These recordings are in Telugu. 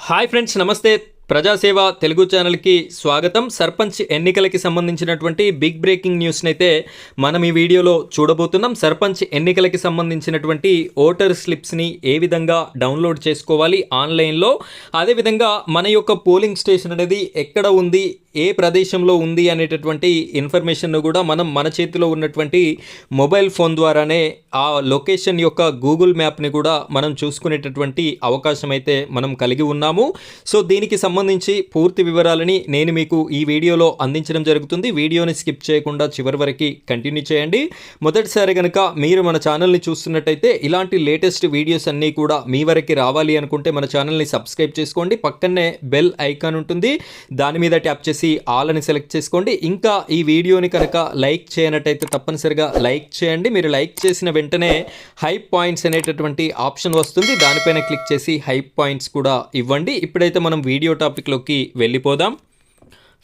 హాయ్ ఫ్రెండ్స్, నమస్తే. ప్రజాసేవ తెలుగు ఛానల్కి స్వాగతం. సర్పంచ్ ఎన్నికలకి సంబంధించినటువంటి బిగ్ బ్రేకింగ్ న్యూస్ని అయితే మనం ఈ వీడియోలో చూడబోతున్నాం. సర్పంచ్ ఎన్నికలకి సంబంధించినటువంటి ఓటర్ స్లిప్స్ని ఏ విధంగా డౌన్లోడ్ చేసుకోవాలి ఆన్లైన్లో, అదేవిధంగా మన యొక్క పోలింగ్ స్టేషన్ అనేది ఎక్కడ ఉంది, ఏ ప్రదేశంలో ఉంది అనేటటువంటి ఇన్ఫర్మేషన్ను కూడా మనం మన చేతిలో ఉన్నటువంటి మొబైల్ ఫోన్ ద్వారానే ఆ లొకేషన్ యొక్క గూగుల్ మ్యాప్ని కూడా మనం చూసుకునేటటువంటి అవకాశం అయితే మనం కలిగి ఉన్నాము. సో దీనికి సంబంధించి పూర్తి వివరాలని నేను మీకు ఈ వీడియోలో అందించడం జరుగుతుంది. వీడియోని స్కిప్ చేయకుండా చివరి వరకు కంటిన్యూ చేయండి. మొదటిసారి కనుక మీరు మన ఛానల్ని చూస్తున్నట్టయితే ఇలాంటి లేటెస్ట్ వీడియోస్ అన్నీ కూడా మీ వరకు రావాలి అనుకుంటే మన ఛానల్ని సబ్స్క్రైబ్ చేసుకోండి. పక్కనే బెల్ ఐకాన్ ఉంటుంది, దాని మీద ట్యాప్ చేసి ఆల్ అని సెలెక్ట్ చేసుకోండి. ఇంకా ఈ వీడియోని కనుక లైక్ చేయనట్టయితే తప్పనిసరిగా లైక్ చేయండి. మీరు లైక్ చేసిన వెంటనే హైప్ పాయింట్స్ అనేటటువంటి ఆప్షన్ వస్తుంది, దానిపైన క్లిక్ చేసి హైప్ పాయింట్స్ కూడా ఇవ్వండి. ఇప్పుడైతే మనం వీడియో టాపిక్లోకి వెళ్ళిపోదాం.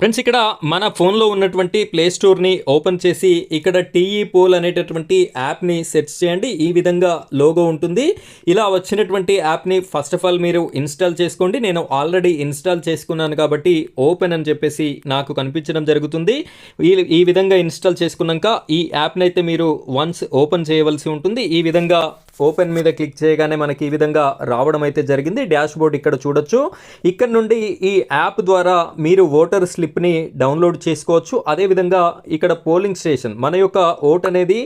ఫ్రెండ్స్, ఇక్కడ మన ఫోన్లో ఉన్నటువంటి ప్లే స్టోర్ని ఓపెన్ చేసి ఇక్కడ టీఈ పోల్ అనేటటువంటి యాప్ని సెర్చ్ చేయండి. ఈ విధంగా లోగో ఉంటుంది. ఇలా వచ్చినటువంటి యాప్ని ఫస్ట్ ఆఫ్ ఆల్ మీరు ఇన్స్టాల్ చేసుకోండి. నేను ఆల్రెడీ ఇన్స్టాల్ చేసుకున్నాను కాబట్టి ఓపెన్ అని చెప్పేసి నాకు కనిపించడం జరుగుతుంది. ఈ విధంగా ఇన్స్టాల్ చేసుకున్నాక ఈ యాప్ని అయితే మీరు వన్స్ ఓపెన్ చేయవలసి ఉంటుంది. ఈ విధంగా ఓపెన్ మీద క్లిక్ చేయగానే మనకి ఈ విధంగా రావడం అయితే జరిగింది. డాష్ బోర్డ్ ఇక్కడ చూడొచ్చు. ఇక్కడ నుండి ఈ యాప్ ద్వారా మీరు ఓటర్ స్లిప్ని డౌన్లోడ్ చేసుకోవచ్చు. అదేవిధంగా ఇక్కడ పోలింగ్ స్టేషన్, మన యొక్క ఓట్ అనేది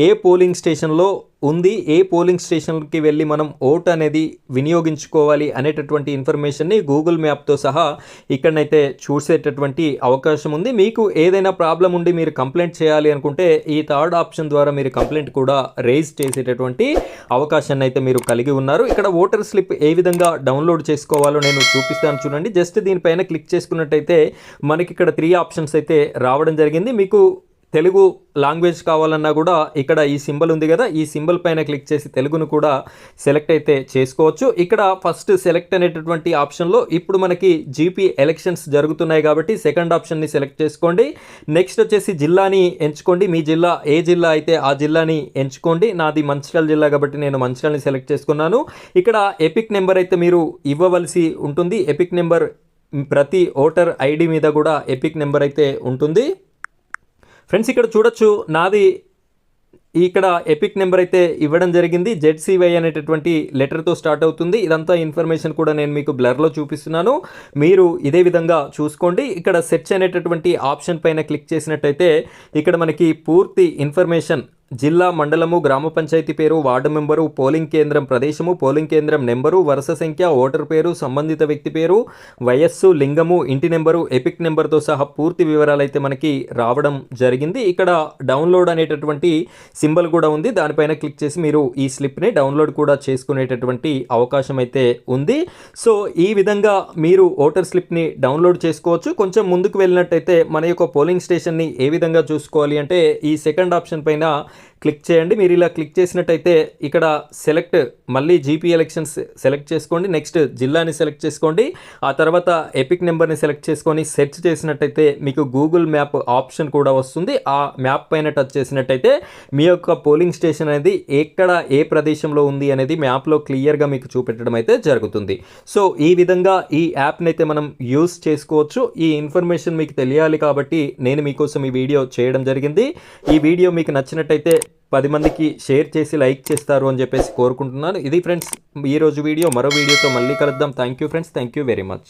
ఏ పోలింగ్ స్టేషన్లో ఉంది, ఏ పోలింగ్ స్టేషన్కి వెళ్ళి మనం ఓట్ అనేది వినియోగించుకోవాలి అనేటటువంటి ఇన్ఫర్మేషన్ని గూగుల్ మ్యాప్తో సహా ఇక్కడనైతే చూసేటటువంటి అవకాశం ఉంది. మీకు ఏదైనా ప్రాబ్లం ఉండి మీరు కంప్లైంట్ చేయాలి అనుకుంటే ఈ థర్డ్ ఆప్షన్ ద్వారా మీరు కంప్లైంట్ కూడా రేజ్ చేసేటటువంటి అవకాశాన్ని అయితే మీరు కలిగి ఉన్నారు. ఇక్కడ ఓటర్ స్లిప్ ఏ విధంగా డౌన్లోడ్ చేసుకోవాలో నేను చూపిస్తాను చూడండి. జస్ట్ దీనిపైన క్లిక్ చేసుకున్నట్టయితే మనకి ఇక్కడ 3 ఆప్షన్స్ అయితే రావడం జరిగింది. మీకు తెలుగు లాంగ్వేజ్ కావాలన్నా కూడా ఇక్కడ ఈ సింబల్ ఉంది కదా, ఈ సింబల్ పైన క్లిక్ చేసి తెలుగును కూడా సెలెక్ట్ అయితే చేసుకోవచ్చు. ఇక్కడ ఫస్ట్ సెలెక్ట్ అనేటటువంటి ఆప్షన్లో ఇప్పుడు మనకి జీపీ ఎలక్షన్స్ జరుగుతున్నాయి కాబట్టి సెకండ్ ఆప్షన్ని సెలెక్ట్ చేసుకోండి. నెక్స్ట్ వచ్చేసి జిల్లాని ఎంచుకోండి. మీ జిల్లా ఏ జిల్లా అయితే ఆ జిల్లాని ఎంచుకోండి. నాది మంచిర్యాల జిల్లా కాబట్టి నేను మంచిర్యాలని సెలెక్ట్ చేసుకున్నాను. ఇక్కడ ఎపిక్ నెంబర్ అయితే మీరు ఇవ్వవలసి ఉంటుంది. ఎపిక్ నెంబర్ ప్రతి ఓటర్ ఐడి మీద కూడా ఎపిక్ నెంబర్ అయితే ఉంటుంది. ఫ్రెండ్స్, ఇక్కడ చూడొచ్చు నాది ఇక్కడ ఎపిక్ నెంబర్ అయితే ఇవ్వడం జరిగింది. ZCY అనేటటువంటి లెటర్తో స్టార్ట్ అవుతుంది. ఇదంతా ఇన్ఫర్మేషన్ కూడా నేను మీకు బ్లర్లో చూపిస్తున్నాను, మీరు ఇదే విధంగా చూసుకోండి. ఇక్కడ సెర్చ్ అనేటటువంటి ఆప్షన్ పైన క్లిక్ చేసినట్టయితే ఇక్కడ మనకి పూర్తి ఇన్ఫర్మేషన్, జిల్లా, మండలము, గ్రామ పంచాయతీ పేరు, వార్డు మెంబరు, పోలింగ్ కేంద్రం ప్రదేశము, పోలింగ్ కేంద్రం నెంబరు, వరుస సంఖ్య, ఓటర్ పేరు, సంబంధిత వ్యక్తి పేరు, వయస్సు, లింగము, ఇంటి నెంబరు, ఎపిక్ నెంబర్తో సహా పూర్తి వివరాలు అయితే మనకి రావడం జరిగింది. ఇక్కడ డౌన్లోడ్ అనేటటువంటి సింబల్ కూడా ఉంది, దానిపైన క్లిక్ చేసి మీరు ఈ స్లిప్ని డౌన్లోడ్ కూడా చేసుకునేటటువంటి అవకాశం అయితే ఉంది. సో ఈ విధంగా మీరు ఓటర్ స్లిప్ని డౌన్లోడ్ చేసుకోవచ్చు. కొంచెం ముందుకు వెళ్ళినట్టయితే మన యొక్క పోలింగ్ స్టేషన్ని ఏ విధంగా చూసుకోవాలి అంటే ఈ సెకండ్ ఆప్షన్ పైన క్లిక్ చేయండి. మీరు ఇలా క్లిక్ చేసినట్టయితే ఇక్కడ సెలెక్ట్, మళ్ళీ జీపీ ఎలక్షన్స్ సెలెక్ట్ చేసుకోండి. నెక్స్ట్ జిల్లాని సెలెక్ట్ చేసుకోండి. ఆ తర్వాత ఎపిక్ నెంబర్ని సెలెక్ట్ చేసుకొని సెర్చ్ చేసినట్టయితే మీకు గూగుల్ మ్యాప్ ఆప్షన్ కూడా వస్తుంది. ఆ మ్యాప్ పైన టచ్ చేసినట్టయితే మీ యొక్క పోలింగ్ స్టేషన్ అనేది ఎక్కడ ఏ ప్రదేశంలో ఉంది అనేది మ్యాప్లో క్లియర్గా మీకు చూపెట్టడం అయితే జరుగుతుంది. సో ఈ విధంగా ఈ యాప్ని అయితే మనం యూస్ చేసుకోవచ్చు. ఈ ఇన్ఫర్మేషన్ మీకు తెలియాలి కాబట్టి నేను మీకోసం ఈ వీడియో చేయడం జరిగింది. ఈ వీడియో మీకు నచ్చినట్టయితే 10 మందికి షేర్ చేసి లైక్ చేస్తారు అని చెప్పేసి కోరుకుంటున్నాను. ఇది ఫ్రెండ్స్ ఈరోజు వీడియో. మరో వీడియోతో మళ్ళీ కలుద్దాం. Thank you friends, thank you very much.